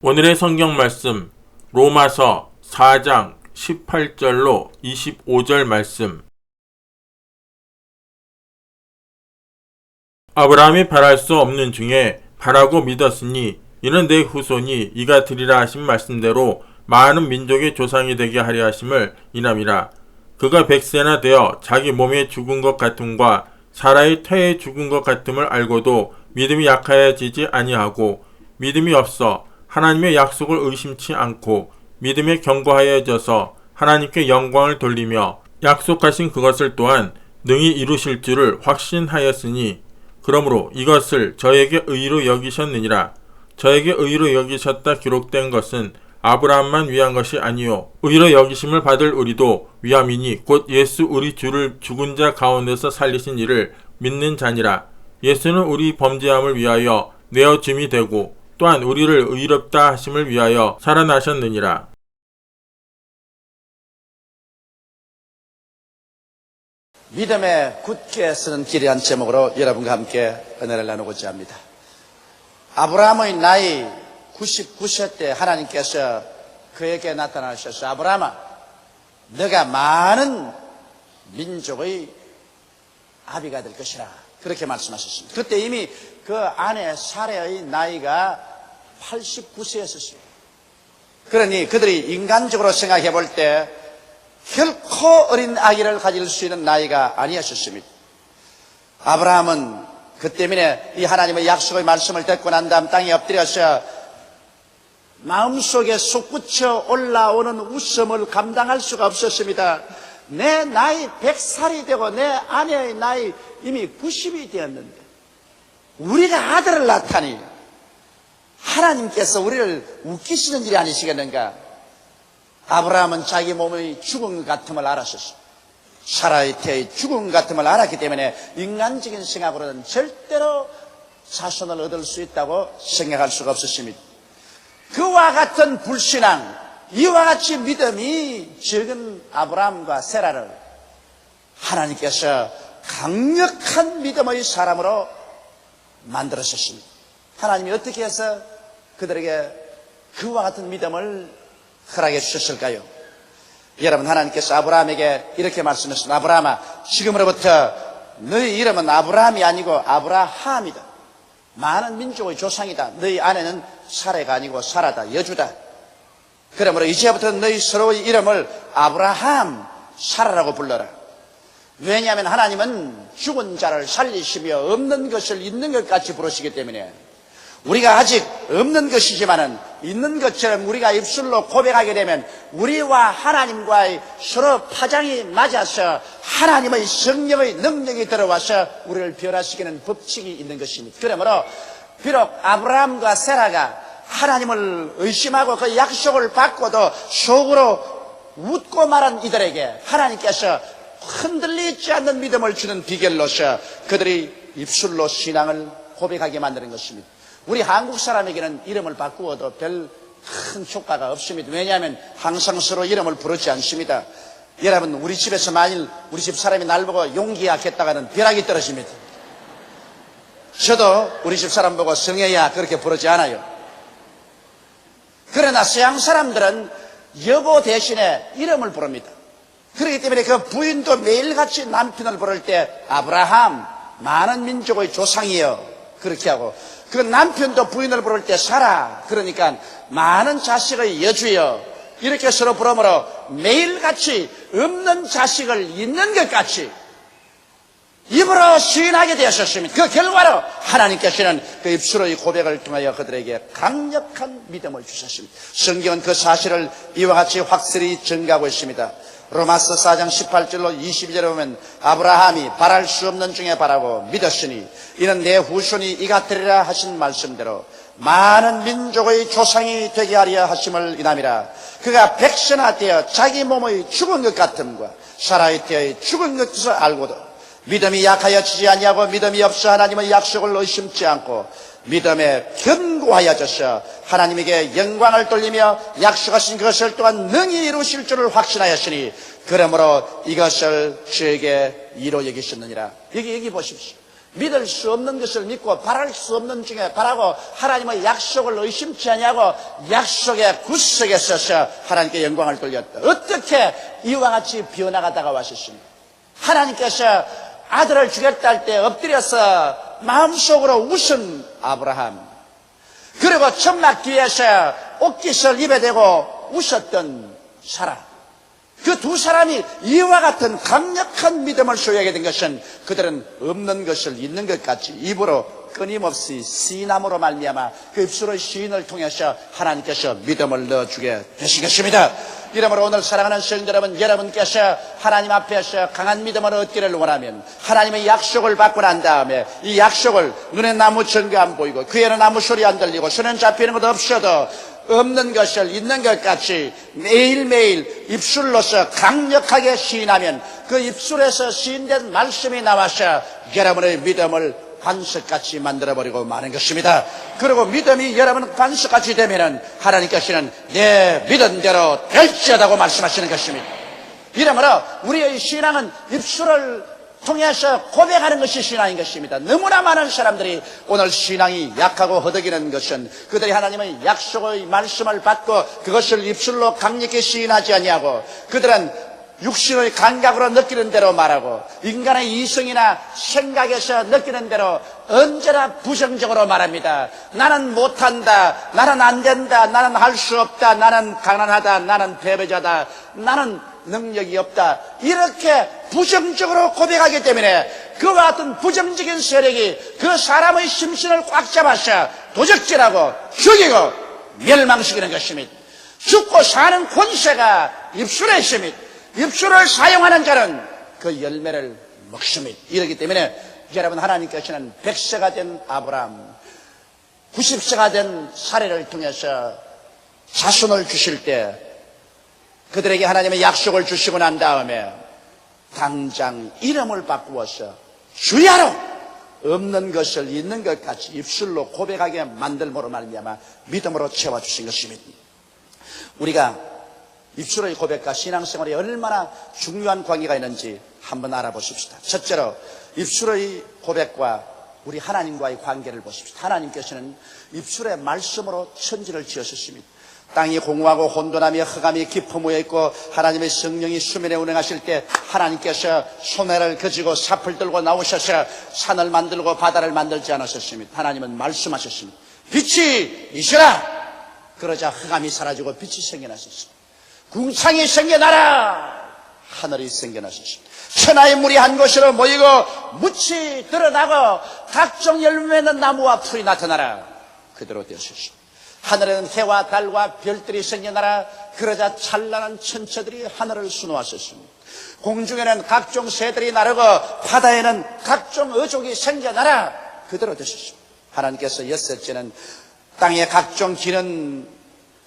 오늘의 성경 말씀 로마서 4장 18절로 25절 말씀. 아브라함이 바랄 수 없는 중에 바라고 믿었으니 이는 내 후손이 이가 드리라 하신 말씀대로 많은 민족의 조상이 되게 하려 하심을 인함이라. 그가 100세나 되어 자기 몸에 죽은 것 같음과 사라의 태에 죽은 것 같음을 알고도 믿음이 약하여지지 아니하고 믿음이 없어 하나님의 약속을 의심치 않고 믿음에 견고하여져서 하나님께 영광을 돌리며 약속하신 그것을 또한 능히 이루실 줄을 확신하였으니 그러므로 이것을 저에게 의로 여기셨느니라. 저에게 의로 여기셨다 기록된 것은 아브라함만 위한 것이 아니요 의로 여기심을 받을 우리도 위함이니 곧 예수 우리 주를 죽은 자 가운데서 살리신 이를 믿는 자니라. 예수는 우리 범죄함을 위하여 내어줌이 되고 또한 우리를 의롭다 하심을 위하여 살아나셨느니라. 믿음에 굳게 서는 길이란 제목으로 여러분과 함께 은혜를 나누고자 합니다. 아브라함의 나이 99세 때 하나님께서 그에게 나타나셔서 아브라함아, 너가 많은 민족의 아비가 될 것이라 그렇게 말씀하셨습니다. 그때 이미 그 아내 사레의 나이가 89세였었습니다. 그러니 그들이 인간적으로 생각해 볼 때 결코 어린 아기를 가질 수 있는 나이가 아니었습니다. 아브라함은 그 때문에 이 하나님의 약속의 말씀을 듣고 난 다음 땅에 엎드려서 마음속에 솟구쳐 올라오는 웃음을 감당할 수가 없었습니다. 내 나이 100살이 되고 내 아내의 나이 이미 90이 되었는데 우리가 아들을 낳다니 하나님께서 우리를 웃기시는 일이 아니시겠는가. 아브라함은 자기 몸의 죽음 같음을 알았었습니다. 사라의 태의 죽음 같음을 알았기 때문에 인간적인 생각으로는 절대로 자손을 얻을 수 있다고 생각할 수가 없었습니다. 그와 같은 불신앙, 이와 같이 믿음이 적은 아브라함과 세라를 하나님께서 강력한 믿음의 사람으로 만들었습니다. 하나님이 어떻게 해서 그들에게 그와 같은 믿음을 허락해 주셨을까요? 여러분, 하나님께서 아브라함에게 이렇게 말씀하셨습니다. 아브라함아, 지금으로부터 너희 이름은 아브라함이 아니고 아브라함이다. 많은 민족의 조상이다. 너희 아내는 사레가 아니고 사라다, 여주다. 그러므로 이제부터 너희 서로의 이름을 아브라함, 사라라고 불러라. 왜냐하면 하나님은 죽은 자를 살리시며 없는 것을 있는 것 같이 부르시기 때문에 우리가 아직 없는 것이지만은 있는 것처럼 우리가 입술로 고백하게 되면 우리와 하나님과의 서로 파장이 맞아서 하나님의 성령의 능력이 들어와서 우리를 변화시키는 법칙이 있는 것입니다. 그러므로 비록 아브라함과 세라가 하나님을 의심하고 그 약속을 받고도 속으로 웃고 말한 이들에게 하나님께서 흔들리지 않는 믿음을 주는 비결로서 그들이 입술로 신앙을 고백하게 만드는 것입니다. 우리 한국 사람에게는 이름을 바꾸어도 별 큰 효과가 없습니다. 왜냐하면 항상 서로 이름을 부르지 않습니다. 여러분, 우리 집에서 만일 우리 집 사람이 날 보고 용기야 했다가는 벼락이 떨어집니다. 저도 우리 집 사람 보고 성혜야 그렇게 부르지 않아요. 그러나 서양 사람들은 여보 대신에 이름을 부릅니다. 그렇기 때문에 그 부인도 매일같이 남편을 부를 때 아브라함, 많은 민족의 조상이여 그렇게 하고, 그 남편도 부인을 부를 때 사라, 그러니까 많은 자식의 여주여 이렇게 서로 부르므로 매일같이 없는 자식을 있는 것 같이 입으로 시인하게 되었습니다. 그 결과로 하나님께서는 그 입술의 고백을 통하여 그들에게 강력한 믿음을 주셨습니다. 성경은 그 사실을 이와 같이 확실히 증가하고 있습니다. 로마서 4장 18절로 22절에 보면 아브라함이 바랄 수 없는 중에 바라고 믿었으니 이는 내 후손이 이가 되리라 하신 말씀대로 많은 민족의 조상이 되게 하려 하심을 인함이라. 그가 백세나 되어 자기 몸의 죽은 것 같음과 사라의 태의 죽은 것을 알고도 믿음이 약하여지지 아니하고 믿음이 없어 하나님의 약속을 의심치 않고 믿음에 견고하여져서 하나님에게 영광을 돌리며 약속하신 것을 또한 능히 이루실 줄을 확신하였으니 그러므로 이것을 저에게 이로 여기셨느니라. 여기 보십시오. 믿을 수 없는 것을 믿고 바랄 수 없는 중에 바라고 하나님의 약속을 의심치 아니하고 약속의 구석에 서서 하나님께 영광을 돌렸다. 어떻게 이와 같이 변화가다가 왔었습니까? 하나님께서 아들을 주겠다 할 때 엎드려서 마음속으로 웃은 아브라함, 그리고 천막 뒤에서 옷깃을 입에 대고 웃었던 사라, 그 두 사람이 이와 같은 강력한 믿음을 소유하게 된 것은 그들은 없는 것을 있는 것 같이 입으로 끊임없이 시인함으로 말미암아 그 입술의 시인을 통해서 하나님께서 믿음을 넣어주게 되신 것입니다. 이러므로 오늘 사랑하는 성도 여러분, 여러분께서 하나님 앞에서 강한 믿음을 얻기를 원하면 하나님의 약속을 받고 난 다음에 이 약속을 눈에 나무 증거 안 보이고 귀에는 아무 소리 안 들리고 손에 잡히는 것 없어도 없는 것을 있는 것 같이 매일매일 입술로서 강력하게 시인하면 그 입술에서 시인된 말씀이 나와서 여러분의 믿음을 반석같이 만들어버리고 마는 것입니다. 그리고 믿음이 여러분 반석같이 되면은 하나님께서는 내 믿은 대로 될지어다고 말씀하시는 것입니다. 이러므로 우리의 신앙은 입술을 통해서 고백하는 것이 신앙인 것입니다. 너무나 많은 사람들이 오늘 신앙이 약하고 허덕이는 것은 그들이 하나님의 약속의 말씀을 받고 그것을 입술로 강력히 시인하지 아니하고 그들은 육신의 감각으로 느끼는 대로 말하고 인간의 이성이나 생각에서 느끼는 대로 언제나 부정적으로 말합니다. 나는 못한다, 나는 안 된다, 나는 할 수 없다, 나는 가난하다, 나는 패배자다, 나는 능력이 없다, 이렇게 부정적으로 고백하기 때문에 그와 같은 부정적인 세력이 그 사람의 심신을 꽉 잡아서 도적질하고 죽이고 멸망시키는 것입니다. 죽고 사는 권세가 입술에 있습니다. 입술을 사용하는 자는 그 열매를 먹습니다. 이렇기 때문에 여러분, 하나님께서는 100세가 된 아브라함, 90세가 된 사례를 통해서 자손을 주실 때 그들에게 하나님의 약속을 주시고 난 다음에 당장 이름을 바꾸어서 주야로 없는 것을 있는 것 같이 입술로 고백하게 만들므로 말미암아 믿음으로 채워주신 것입니다. 우리가 입술의 고백과 신앙생활에 얼마나 중요한 관계가 있는지 한번 알아보십시다. 첫째로 입술의 고백과 우리 하나님과의 관계를 보십시오. 하나님께서는 입술의 말씀으로 천지를 지으셨습니다. 땅이 공허하고 혼돈하며 흑암이 깊어무여 있고 하나님의 성령이 수면에 운행하실 때 하나님께서 소매를 그지고 삽을 들고 나오셔서 산을 만들고 바다를 만들지 않으셨습니다. 하나님은 말씀하셨습니다. 빛이 있으라! 그러자 흑암이 사라지고 빛이 생겨났습니다. 궁창이 생겨나라! 하늘이 생겨났습니다. 천하의 물이 한 곳으로 모이고 묻이 드러나고 각종 열매 맺는 나무와 풀이 나타나라. 그대로 되었습니다. 하늘에는 해와 달과 별들이 생겨나라. 그러자 찬란한 천체들이 하늘을 수놓았었습니다. 공중에는 각종 새들이 나르고 바다에는 각종 어족이 생겨나라. 그대로 되셨습니다. 하나님께서 엿새째는 땅에 각종 기는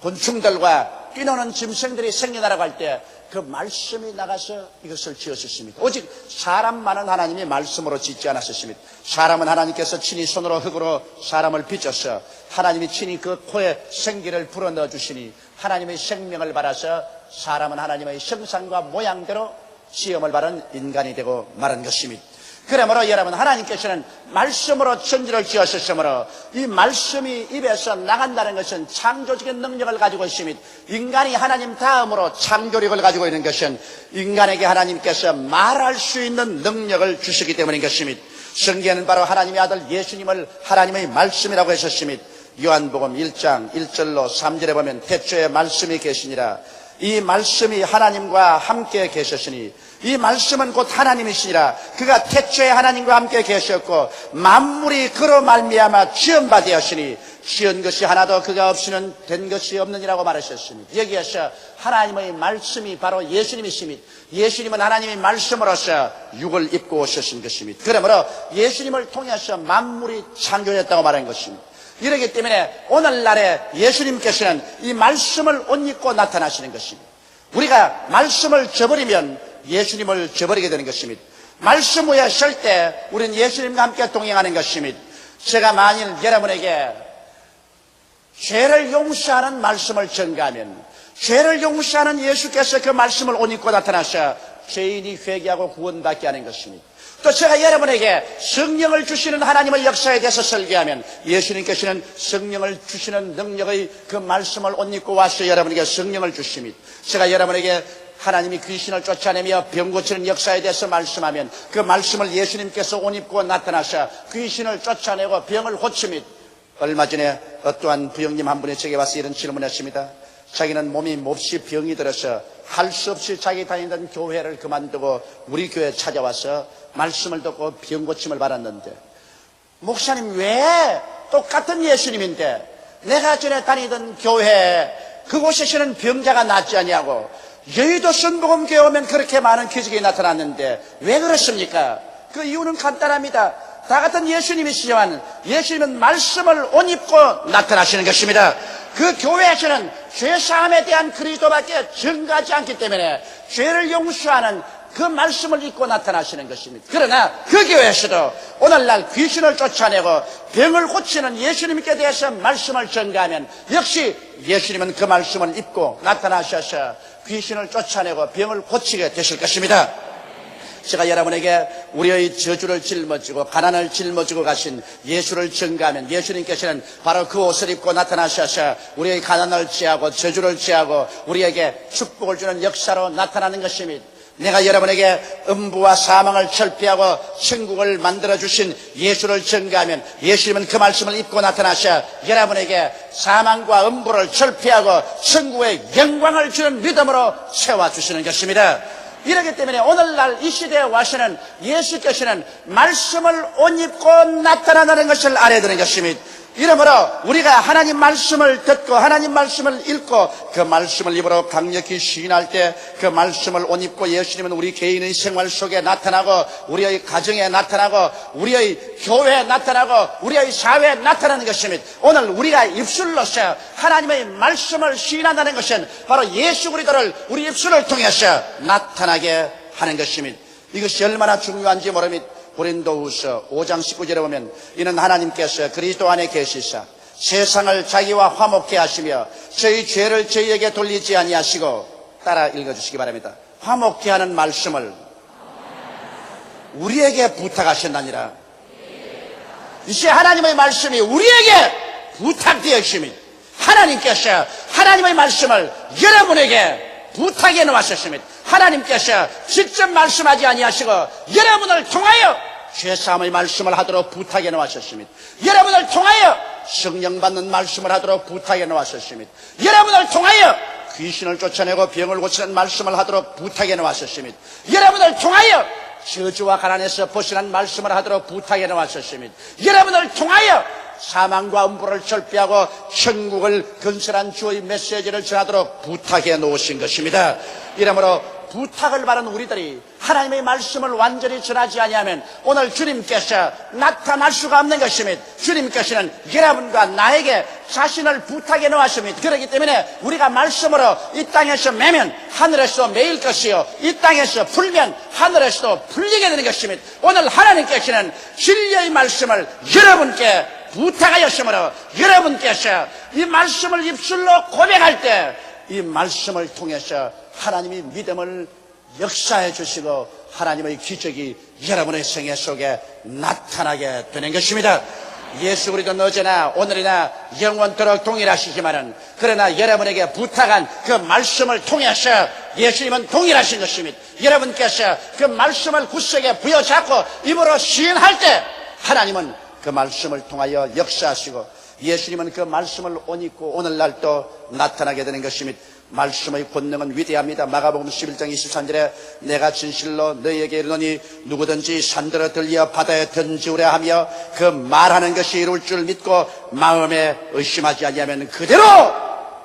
곤충들과 뛰노는 짐승들이 생겨나라고 할 때 그 말씀이 나가서 이것을 지으셨습니다. 오직 사람만은 하나님이 말씀으로 짓지 않았습니다. 사람은 하나님께서 친히 손으로 흙으로 사람을 빚어서 하나님이 친히 그 코에 생기를 불어넣어 주시니 하나님의 생명을 받아서 사람은 하나님의 형상과 모양대로 지음을 받은 인간이 되고 말한 것입니다. 그러므로 여러분, 하나님께서는 말씀으로 천지를 지으셨으므로 이 말씀이 입에서 나간다는 것은 창조적인 능력을 가지고 있습니다. 인간이 하나님 다음으로 창조력을 가지고 있는 것은 인간에게 하나님께서 말할 수 있는 능력을 주시기 때문인 것입니다. 성경에는 바로 하나님의 아들 예수님을 하나님의 말씀이라고 하셨습니다. 요한복음 1장 1절로 3절에 보면 태초에 말씀이 계시니라. 이 말씀이 하나님과 함께 계셨으니 이 말씀은 곧 하나님이시니라. 그가 태초에 하나님과 함께 계셨고 만물이 그로 말미암아 지은 바 되었으니 지은 것이 하나도 그가 없이는 된 것이 없느니라고 말하셨습니다. 여기에서 하나님의 말씀이 바로 예수님이십니다. 예수님은 하나님의 말씀으로서 육을 입고 오셨은 것입니다. 그러므로 예수님을 통해서 만물이 창조됐다고 말한 것입니다. 이러기 때문에 오늘날에 예수님께서는 이 말씀을 옷 입고 나타나시는 것입니다. 우리가 말씀을 저버리면 예수님을 저버리게 되는 것입니다. 말씀 위에 설 때 우리는 예수님과 함께 동행하는 것입니다. 제가 만일 여러분에게 죄를 용서하는 말씀을 전가하면 죄를 용서하는 예수께서 그 말씀을 옷 입고 나타나셔 죄인이 회개하고 구원받게 하는 것입니다. 또 제가 여러분에게 성령을 주시는 하나님의 역사에 대해서 설교하면 예수님께서는 성령을 주시는 능력의 그 말씀을 옷 입고 와서 여러분에게 성령을 주십니다. 제가 여러분에게 하나님이 귀신을 쫓아내며 병 고치는 역사에 대해서 말씀하면 그 말씀을 예수님께서 옷 입고 나타나셔 귀신을 쫓아내고 병을 고칩니다. 얼마 전에 어떠한 부형님 한 분이 제게 와서 이런 질문을 했습니다. 자기는 몸이 몹시 병이 들어서 할 수 없이 자기 다니던 교회를 그만두고 우리 교회에 찾아와서 말씀을 듣고 병 고침을 받았는데, 목사님 왜 똑같은 예수님인데 내가 전에 다니던 교회 그곳에서는 병자가 낫지 않냐고, 여의도 순복음교회 오면 그렇게 많은 기적이 나타났는데 왜 그렇습니까? 그 이유는 간단합니다. 다 같은 예수님이시지만 예수님은 말씀을 옷 입고 나타나시는 것입니다. 그 교회에서는 죄사함에 대한 그리스도밖에 증가하지 않기 때문에 죄를 용서하는 그 말씀을 입고 나타나시는 것입니다. 그러나 그 교회에서도 오늘날 귀신을 쫓아내고 병을 고치는 예수님께 대해서 말씀을 전가하면 역시 예수님은 그 말씀을 입고 나타나셔서 귀신을 쫓아내고 병을 고치게 되실 것입니다. 제가 여러분에게 우리의 저주를 짊어지고 가난을 짊어지고 가신 예수를 전가하면 예수님께서는 바로 그 옷을 입고 나타나셔서 우리의 가난을 제하고 저주를 제하고 우리에게 축복을 주는 역사로 나타나는 것입니다. 내가 여러분에게 음부와 사망을 철폐하고 천국을 만들어주신 예수를 전가하면 예수님은 그 말씀을 입고 나타나셔 여러분에게 사망과 음부를 철폐하고 천국의 영광을 주는 믿음으로 세워주시는 것입니다. 이렇기 때문에 오늘날 이 시대에 와서는 예수께서는 말씀을 옷 입고 나타나는 것을 알아야 되는 것입니다. 이러므로 우리가 하나님 말씀을 듣고 하나님 말씀을 읽고 그 말씀을 입으로 강력히 시인할 때 그 말씀을 옷 입고 예수님은 우리 개인의 생활 속에 나타나고 우리의 가정에 나타나고 우리의 교회에 나타나고 우리의 사회에 나타나는 것입니다. 오늘 우리가 입술로서 하나님의 말씀을 시인한다는 것은 바로 예수 그리스도를 우리 입술을 통해서 나타나게 하는 것입니다. 이것이 얼마나 중요한지 모릅니다. 고린도후서 5장 19절에 보면 이는 하나님께서 그리스도 안에 계시사 세상을 자기와 화목케 하시며 저희 죄를 저희에게 돌리지 아니하시고, 따라 읽어주시기 바랍니다. 화목케 하는 말씀을 우리에게 부탁하셨나니라. 이제 하나님의 말씀이 우리에게 부탁되어 있습니다. 하나님께서 하나님의 말씀을 여러분에게 부탁해 놓으셨습니다. 하나님께서 직접 말씀하지 아니하시고 여러분을 통하여 죄사함의 말씀을 하도록 부탁해 놓으셨습니다. 여러분을 통하여 성령 받는 말씀을 하도록 부탁해 놓으셨습니다. 여러분을 통하여 귀신을 쫓아내고 병을 고치는 말씀을 하도록 부탁해 놓으셨습니다. 여러분을 통하여 저주와 가난에서 벗어난 말씀을 하도록 부탁해 놓으셨습니다. 여러분을 통하여 사망과 음부를 철폐하고 천국을 건설한 주의 메시지를 전하도록 부탁해 놓으신 것입니다. 이러므로 부탁을 받은 우리들이 하나님의 말씀을 완전히 전하지 아니하면 오늘 주님께서 나타날 수가 없는 것입니다. 주님께서는 여러분과 나에게 자신을 부탁해 놓으십니다. 그렇기 때문에 우리가 말씀으로 이 땅에서 매면 하늘에서 매일 것이요 이 땅에서 풀면 하늘에서도 풀리게 되는 것입니다. 오늘 하나님께서는 진리의 말씀을 여러분께 부탁하였으므로 여러분께서 이 말씀을 입술로 고백할 때 이 말씀을 통해서 하나님이 믿음을 역사해 주시고 하나님의 기적이 여러분의 생애 속에 나타나게 되는 것입니다. 예수 그리스도는 어제나 오늘이나 영원토록 동일하시지만은 그러나 여러분에게 부탁한 그 말씀을 통해서 예수님은 동일하신 것입니다. 여러분께서 그 말씀을 굳세게 부여잡고 입으로 시인할 때 하나님은 그 말씀을 통하여 역사하시고 예수님은 그 말씀을 옷 입고 오늘날 또 나타나게 되는 것입니다. 말씀의 권능은 위대합니다. 마가복음 11장 23절에 내가 진실로 너희에게 이르노니 누구든지 산들어 들려 바다에 던지우려 하며 그 말하는 것이 이룰 줄 믿고 마음에 의심하지 아니하면 그대로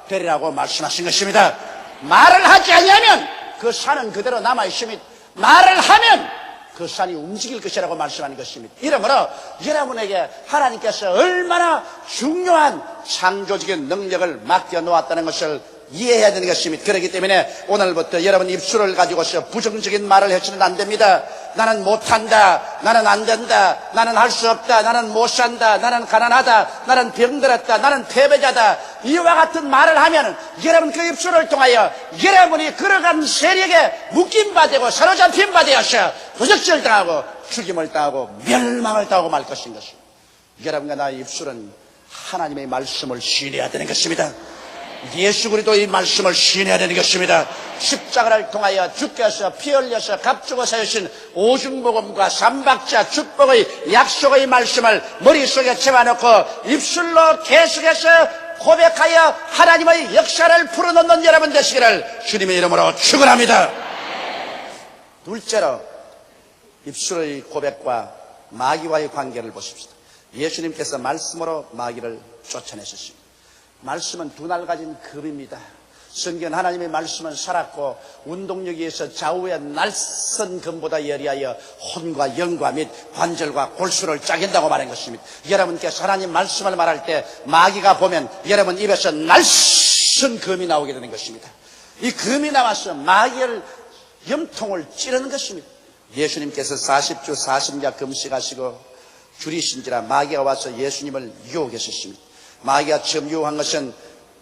되리라고 말씀하신 것입니다. 말을 하지 아니하면 그 산은 그대로 남아있습니다. 말을 하면 그 산이 움직일 것이라고 말씀하는 것입니다. 이러므로 여러분에게 하나님께서 얼마나 중요한 창조적인 능력을 맡겨놓았다는 것을 이해해야 되는 것입니다. 그렇기 때문에 오늘부터 여러분 입술을 가지고서 부정적인 말을 해서는 안 됩니다. 나는 못한다, 나는 안 된다, 나는 할 수 없다, 나는 못 산다, 나는 가난하다, 나는 병들었다, 나는 패배자다, 이와 같은 말을 하면 여러분 그 입술을 통하여 여러분이 걸어간 세력에 묶임바 되고 사로잡힌바 되어서 부적절당하고 죽임을 당하고 멸망을 당하고 말 것인 것입니다. 여러분과 나의 입술은 하나님의 말씀을 신뢰해야 되는 것입니다. 예수 그리스도 이 말씀을 신뢰해야 되는 것입니다. 십자가를 통하여 주께서 피 흘려서 값주고 사주신 오중복음과 삼박자 축복의 약속의 말씀을 머릿속에 채워놓고 입술로 계속해서 고백하여 하나님의 역사를 풀어놓는 여러분 되시기를 주님의 이름으로 축원합니다. 둘째로 입술의 고백과 마귀와의 관계를 보십시다. 예수님께서 말씀으로 마귀를 쫓아내셨습니다. 말씀은 두 날 가진 금입니다. 성경 하나님의 말씀은 살았고 운동력에 의해서 좌우의 날선 금보다 예리하여 혼과 영과 및 관절과 골수를 짜긴다고 말한 것입니다. 여러분께서 하나님 말씀을 말할 때 마귀가 보면 여러분 입에서 날선 금이 나오게 되는 것입니다. 이 금이 나와서 마귀의 염통을 찌르는 것입니다. 예수님께서 40주 40야 금식하시고 줄이신지라 마귀가 와서 예수님을 유혹했었습니다. 마귀가 처음 유혹한 것은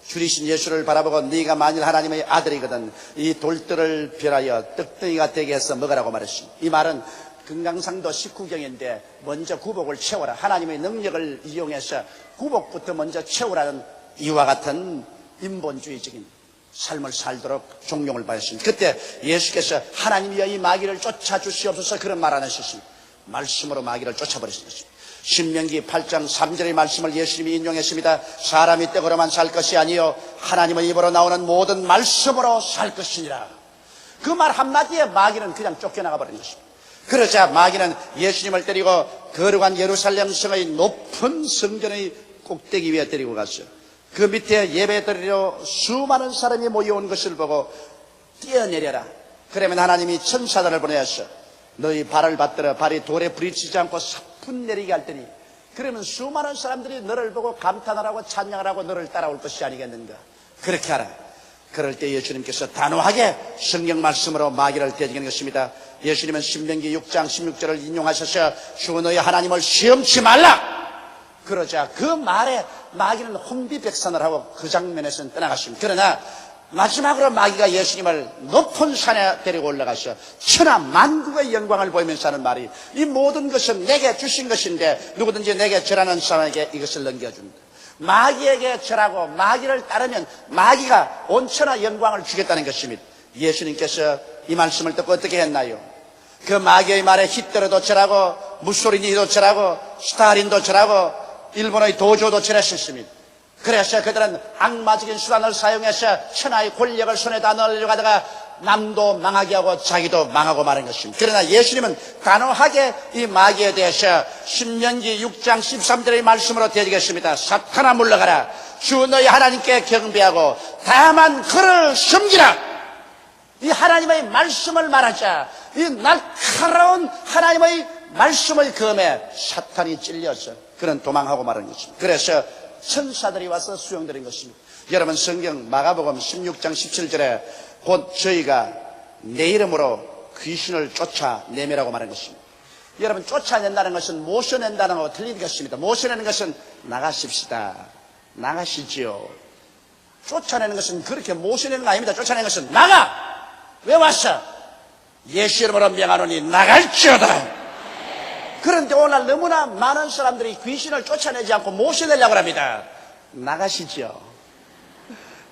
줄이신 예수를 바라보고 네가 만일 하나님의 아들이거든 이 돌들을 별하여 떡덩이가 되게 해서 먹으라고 말했습니다. 이 말은 금강산도 19경인데 먼저 구복을 채워라. 하나님의 능력을 이용해서 구복부터 먼저 채우라는 이와 같은 인본주의적인 삶을 살도록 종용을 받았습니다. 그때 예수께서 하나님이여 이 마귀를 쫓아주시옵소서 그런 말 안 하셨습니다. 말씀으로 마귀를 쫓아버리셨습니다. 신명기 8장 3절의 말씀을 예수님이 인용했습니다. 사람이 떡으로만 살 것이 아니요 하나님의 입으로 나오는 모든 말씀으로 살 것이니라. 그 말 한마디에 마귀는 그냥 쫓겨나가 버린 것입니다. 그러자 마귀는 예수님을 데리고 거룩한 예루살렘 성의 높은 성전의 꼭대기 위에 데리고 갔어요. 그 밑에 예배드리러 수많은 사람이 모여온 것을 보고 뛰어내려라. 그러면 하나님이 천사들을 보내었어. 너희 발을 받들어 발이 돌에 부딪히지 않고 사뿐 내리게 할 테니 그러면 수많은 사람들이 너를 보고 감탄을 하고 찬양을 하고 너를 따라올 것이 아니겠는가. 그렇게 하라. 그럴 때 예수님께서 단호하게 성경 말씀으로 마귀를 대적하는 것입니다. 예수님은 신명기 6장 16절을 인용하셔서 주 너희 하나님을 시험치 말라. 그러자 그 말에 마귀는 혼비백산을 하고 그 장면에서는 떠나갔습니다. 그러나 마지막으로 마귀가 예수님을 높은 산에 데리고 올라가서 천하 만국의 영광을 보이면서 하는 말이 이 모든 것은 내게 주신 것인데 누구든지 내게 절하는 사람에게 이것을 넘겨준다. 마귀에게 절하고 마귀를 따르면 마귀가 온 천하 영광을 주겠다는 것입니다. 예수님께서 이 말씀을 듣고 어떻게 했나요? 그 마귀의 말에 히틀러도 절하고 무소리니도 절하고 스탈린도 절하고 일본의 도조도 절했습니다. 그래서 그들은 악마적인 수단을 사용해서 천하의 권력을 손에다 넣으려고 하다가 남도 망하게 하고 자기도 망하고 마는 것입니다. 그러나 예수님은 단호하게 이 마귀에 대해서 신명기 6장 13절의 말씀으로 대적했습니다. 사탄아 물러가라. 주 너희 하나님께 경배하고 다만 그를 섬기라. 이 하나님의 말씀을 말하자 이 날카로운 하나님의 말씀을 검에 사탄이 찔려서 그는 도망하고 마는 것입니다. 그래서 천사들이 와서 수용드린 것입니다. 여러분 성경 마가복음 16장 17절에 곧 저희가 내 이름으로 귀신을 쫓아내매라고 말한 것입니다. 여러분 쫓아낸다는 것은 모셔낸다는 것과 틀린 것입니다. 모셔내는 것은 나가십시다. 나가시지요. 쫓아내는 것은 그렇게 모셔내는 거 아닙니다. 쫓아내는 것은 나가! 왜 왔어? 예수 이름으로 명하노니 나갈지어다. 그런데 오늘 너무나 많은 사람들이 귀신을 쫓아내지 않고 모셔내려고 합니다. 나가시죠.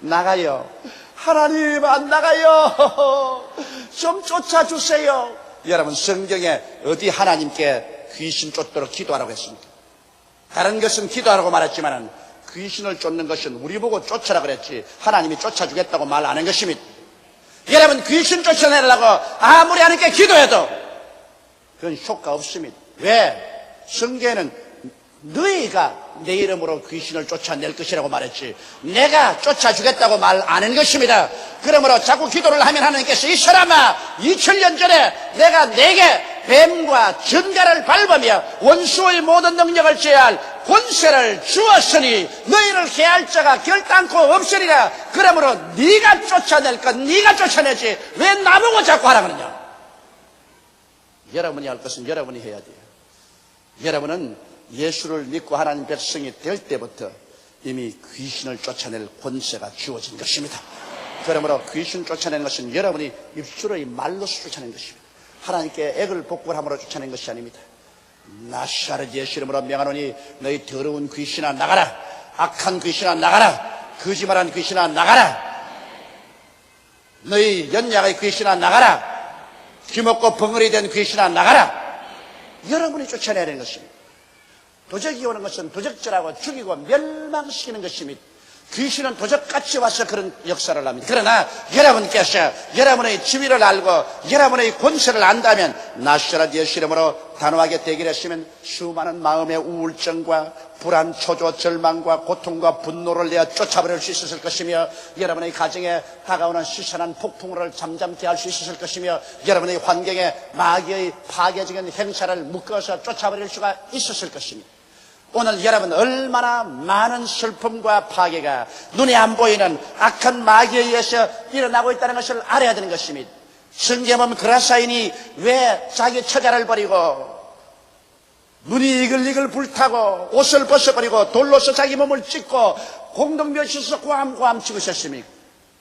나가요. 하나님 안 나가요. 좀 쫓아주세요. 여러분 성경에 어디 하나님께 귀신 쫓도록 기도하라고 했습니까? 다른 것은 기도하라고 말했지만 귀신을 쫓는 것은 우리 보고 쫓아라 그랬지 하나님이 쫓아주겠다고 말 안 한 것입니다. 여러분 귀신 쫓아내려고 아무리 하나님께 기도해도 그건 효과 없습니다. 왜? 성경에는 너희가 내 이름으로 귀신을 쫓아낼 것이라고 말했지 내가 쫓아주겠다고 말 안 한 것입니다. 그러므로 자꾸 기도를 하면 하나님께서 이 사람아 2000년 전에 내가 내게 뱀과 전갈을 밟으며 원수의 모든 능력을 제어할 권세를 주었으니 너희를 해할 자가 결단코 없으리라. 그러므로 네가 쫓아낼 것 네가 쫓아내지 왜 나보고 자꾸 하라 그러냐. 여러분이 할 것은 여러분이 해야 돼요. 여러분은 예수를 믿고 하나님 백성이 될 때부터 이미 귀신을 쫓아낼 권세가 주어진 것입니다. 그러므로 귀신 쫓아내는 것은 여러분이 입술의 말로서 쫓아내는 것입니다. 하나님께 액을 복구함으로 쫓아낸 것이 아닙니다. 나사렛 예수 이름으로 명하노니 너희 더러운 귀신아 나가라. 악한 귀신아 나가라. 거짓말한 귀신아 나가라. 너희 연약의 귀신아 나가라. 귀먹고 벙어리 된 귀신아 나가라. 여러분이 쫓아내야 하는 것입니다. 도적이 오는 것은 도적질하고 죽이고 멸망시키는 것입니다. 귀신은 도적같이 와서 그런 역사를 합니다. 그러나 여러분께서 여러분의 지위를 알고 여러분의 권세를 안다면 나사렛 예수 이름으로 단호하게 대결했으면 수많은 마음의 우울증과 불안, 초조, 절망과 고통과 분노를 내어 쫓아버릴 수 있었을 것이며 여러분의 가정에 다가오는 시선한 폭풍우를 잠잠케 할 수 있었을 것이며 여러분의 환경에 마귀의 파괴적인 행사를 묶어서 쫓아버릴 수가 있었을 것입니다. 오늘 여러분 얼마나 많은 슬픔과 파괴가 눈에 안 보이는 악한 마귀에 의해서 일어나고 있다는 것을 알아야 되는 것입니다. 성경에 보면 그라사인이 왜 자기 처자를 버리고 눈이 이글이글 불타고 옷을 벗어버리고 돌로서 자기 몸을 찢고 공동묘지에서 고함고함 치고 있었습니까?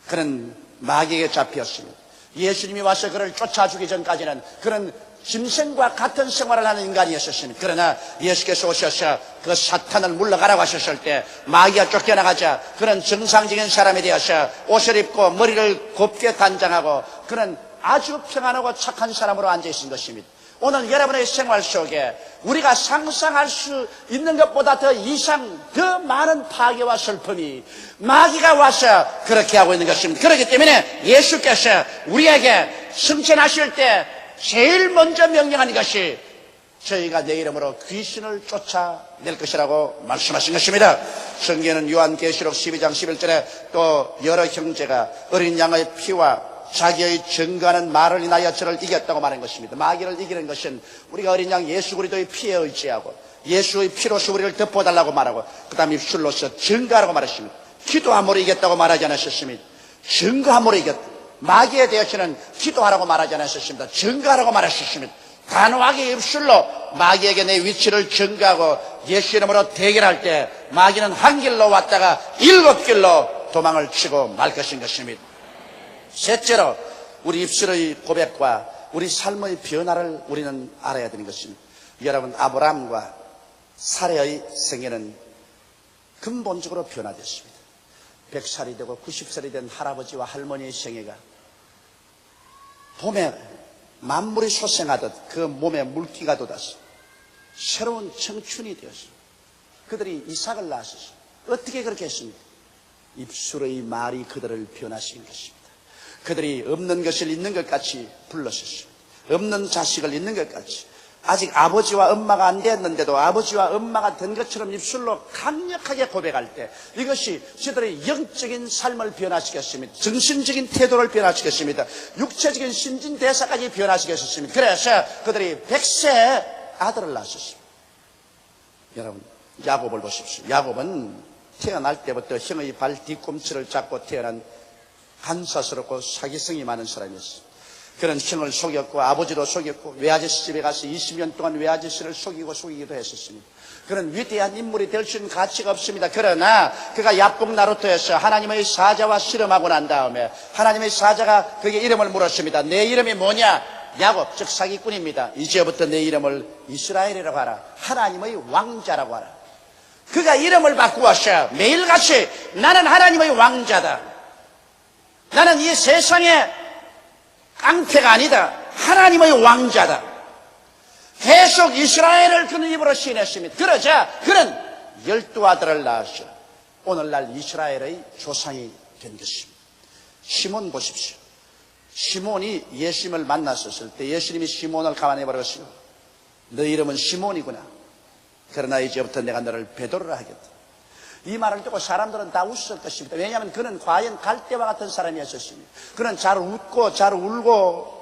그는 마귀에게 잡혔습니다. 예수님이 와서 그를 쫓아주기 전까지는 그는 짐승과 같은 생활을 하는 인간이었습니다. 그러나 예수께서 오셔서 그 사탄을 물러가라고 하셨을 때 마귀가 쫓겨나가자 그는 정상적인 사람이 되어서 옷을 입고 머리를 곱게 단장하고 그는 아주 평안하고 착한 사람으로 앉아있는 것입니다. 오늘 여러분의 생활 속에 우리가 상상할 수 있는 것보다 더 이상 더 많은 파괴와 슬픔이 마귀가 와서 그렇게 하고 있는 것입니다. 그렇기 때문에 예수께서 우리에게 승천하실 때 제일 먼저 명령하는 것이 저희가 내 이름으로 귀신을 쫓아낼 것이라고 말씀하신 것입니다. 성경에는 요한계시록 12장 11절에 또 여러 형제가 어린 양의 피와 자기의 증거하는 말을 인하여 저를 이겼다고 말한 것입니다. 마귀를 이기는 것은 우리가 어린 양 예수 그리스도의 피에 의지하고 예수의 피로서 우리를 덮어달라고 말하고 그 다음 입술로서 증거하라고 말했습니다. 기도함으로 이겼다고 말하지 않으셨습니다. 증거함으로 이겼다. 마귀에 대해서는 기도하라고 말하지 않았습니다. 증거하라고 말했습니다. 단호하게 입술로 마귀에게 내 위치를 증거하고 예수 이름으로 대결할 때 마귀는 한 길로 왔다가 7길로 도망을 치고 말 것입니다. 셋째로 우리 입술의 고백과 우리 삶의 변화를 우리는 알아야 되는 것입니다. 여러분 아브라함과 사레의 생애는 근본적으로 변화됐습니다. 100살이 되고 90살이 된 할아버지와 할머니의 생애가 봄에 만물이 소생하듯 그 몸에 물기가 돋아서 새로운 청춘이 되었습니다. 그들이 이삭을 낳았습니다. 어떻게 그렇게 했습니까? 입술의 말이 그들을 변화시킨 것입니다. 그들이 없는 것을 있는 것 같이 불렀었습니다. 없는 자식을 있는 것 같이 아직 아버지와 엄마가 안 되었는데도 아버지와 엄마가 된 것처럼 입술로 강력하게 고백할 때 이것이 저들의 영적인 삶을 변화시켰습니다. 정신적인 태도를 변화시켰습니다. 육체적인 신진대사까지 변화시켰습니다. 그래서 그들이 100세 아들을 낳았습니다. 여러분 야곱을 보십시오. 야곱은 태어날 때부터 형의 발 뒤꿈치를 잡고 태어난 간사스럽고 사기성이 많은 사람이었습니다. 그는 형을 속였고 아버지도 속였고 외아저씨 집에 가서 20년 동안 외아저씨를 속이기도 했었습니다. 그는 위대한 인물이 될 수 있는 가치가 없습니다. 그러나 그가 야복 나루토에서 하나님의 사자와 씨름하고 난 다음에 하나님의 사자가 그에게 이름을 물었습니다. 내 이름이 뭐냐? 야곱 즉 사기꾼입니다. 이제부터 내 이름을 이스라엘이라고 하라. 하나님의 왕자라고 하라. 그가 이름을 바꾸었어요. 매일같이 나는 하나님의 왕자다. 나는 이 세상에 깡패가 아니다. 하나님의 왕자다. 계속 이스라엘을 그는 입으로 시인했습니다. 그러자 그는 12 아들을 낳았어. 오늘날 이스라엘의 조상이 된 것입니다. 시몬 보십시오. 시몬이 예수님을 만났었을 때 예수님이 시몬을 가만히 버렸어요. 너 이름은 시몬이구나. 그러나 이제부터 내가 너를 베드로라 하겠다. 이 말을 듣고 사람들은 다 웃을 것입니다. 왜냐하면 그는 과연 갈대와 같은 사람이었습니다. 그는 잘 웃고 잘 울고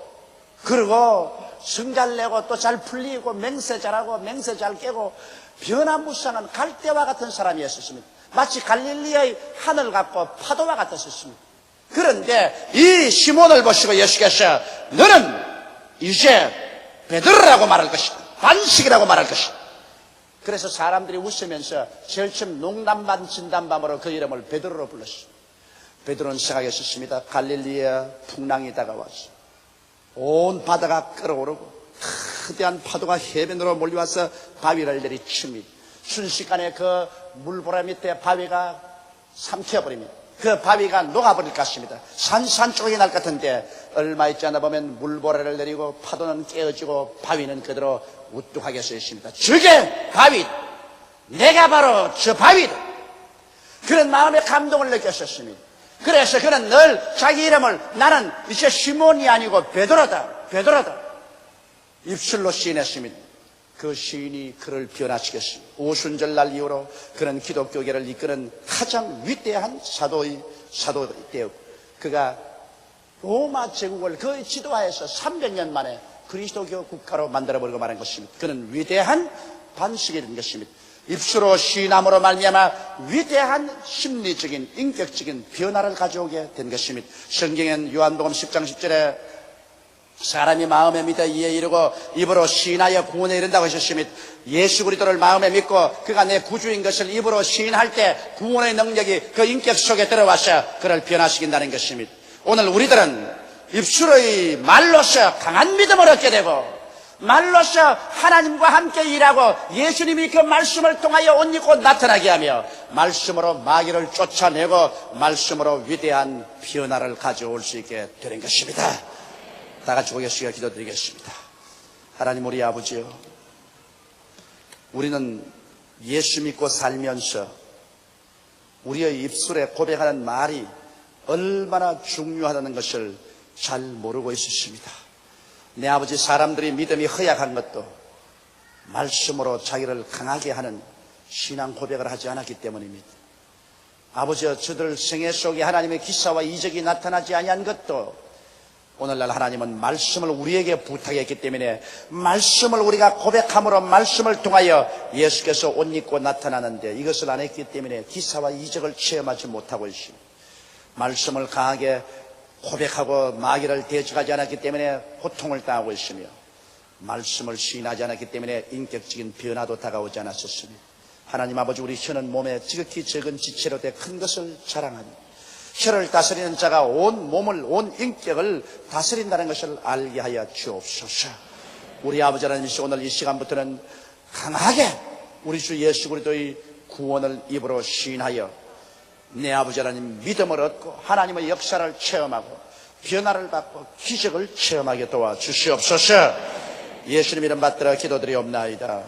그러고 성잘 내고 또 잘 풀리고 맹세 잘하고 맹세 잘 깨고 변화무쌍한 갈대와 같은 사람이었습니다. 마치 갈릴리의 하늘 같고 파도와 같았습니다. 그런데 이 시몬을 보시고 예수께서 너는 이제 베드로라고 말할 것이다. 반식이라고 말할 것이다. 그래서 사람들이 웃으면서 제일 처음 농담반 진담반으로 그 이름을 베드로로 불렀습니다. 베드로는 생각했었습니다. 갈릴리에 풍랑이 다가왔어. 온 바다가 끓어오르고 거대한 파도가 해변으로 몰려와서 바위를 내리칩니다. 순식간에 그 물보라 밑에 바위가 삼켜버립니다. 그 바위가 녹아버릴 것입니다. 산산조각이 날 것 같은데 얼마 있지 않아 보면 물보라를 내리고 파도는 깨어지고 바위는 그대로 우뚝하게 서 있습니다. 저게 바위, 내가 바로 저 바위다. 그런 마음의 감동을 느꼈었습니다. 그래서 그는 늘 자기 이름을 나는 이제 시몬이 아니고 베드로다, 베드로다 입술로 시인했습니다. 그 시인이 그를 변화시켰습니다. 오순절날 이후로 그는 기독교계를 이끄는 가장 위대한 사도되었고 그가 로마 제국을 거의 지도하여서 300년 만에 그리스도교 국가로 만들어버리고 말한 것입니다. 그는 위대한 반석이 된 것입니다. 입술로 시인함으로 말미암아 위대한 심리적인 인격적인 변화를 가져오게 된 것입니다. 성경엔 요한복음 10장 10절에 사람이 마음에 믿어 이에 이르고 입으로 시인하여 구원에 이른다고 하셨습니다. 예수 그리스도를 마음에 믿고 그가 내 구주인 것을 입으로 시인할 때 구원의 능력이 그 인격 속에 들어와서 그를 변화시킨다는 것입니다. 오늘 우리들은 입술의 말로서 강한 믿음을 얻게 되고 말로서 하나님과 함께 일하고 예수님이 그 말씀을 통하여 옷 입고 나타나게 하며 말씀으로 마귀를 쫓아내고 말씀으로 위대한 변화를 가져올 수 있게 되는 것입니다. 다 같이 고개숙여 기도드리겠습니다. 하나님 우리 아버지요, 우리는 예수 믿고 살면서 우리의 입술에 고백하는 말이 얼마나 중요하다는 것을 잘 모르고 있었습니다. 내 아버지, 사람들이 믿음이 허약한 것도 말씀으로 자기를 강하게 하는 신앙 고백을 하지 않았기 때문입니다. 아버지여, 저들 생애 속에 하나님의 기사와 이적이 나타나지 아니한 것도 오늘날 하나님은 말씀을 우리에게 부탁했기 때문에 말씀을 우리가 고백함으로 말씀을 통하여 예수께서 옷 입고 나타나는데 이것을 안 했기 때문에 기사와 이적을 체험하지 못하고 있습니다. 말씀을 강하게 고백하고 마귀를 대적하지 않았기 때문에 고통을 당하고 있으며 말씀을 시인하지 않았기 때문에 인격적인 변화도 다가오지 않았었습니다. 하나님 아버지, 우리 혀는 몸에 지극히 적은 지체로 돼 큰 것을 자랑하니 혀를 다스리는 자가 온 몸을, 온 인격을 다스린다는 것을 알게 하여 주옵소서. 우리 아버지 하나님, 오늘 이 시간부터는 강하게 우리 주 예수 그리스도의 구원을 입으로 시인하여 내 아버지 하나님 믿음을 얻고 하나님의 역사를 체험하고 변화를 받고 기적을 체험하게 도와주시옵소서. 예수님 이름 받들어 기도드리옵나이다.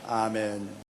아멘.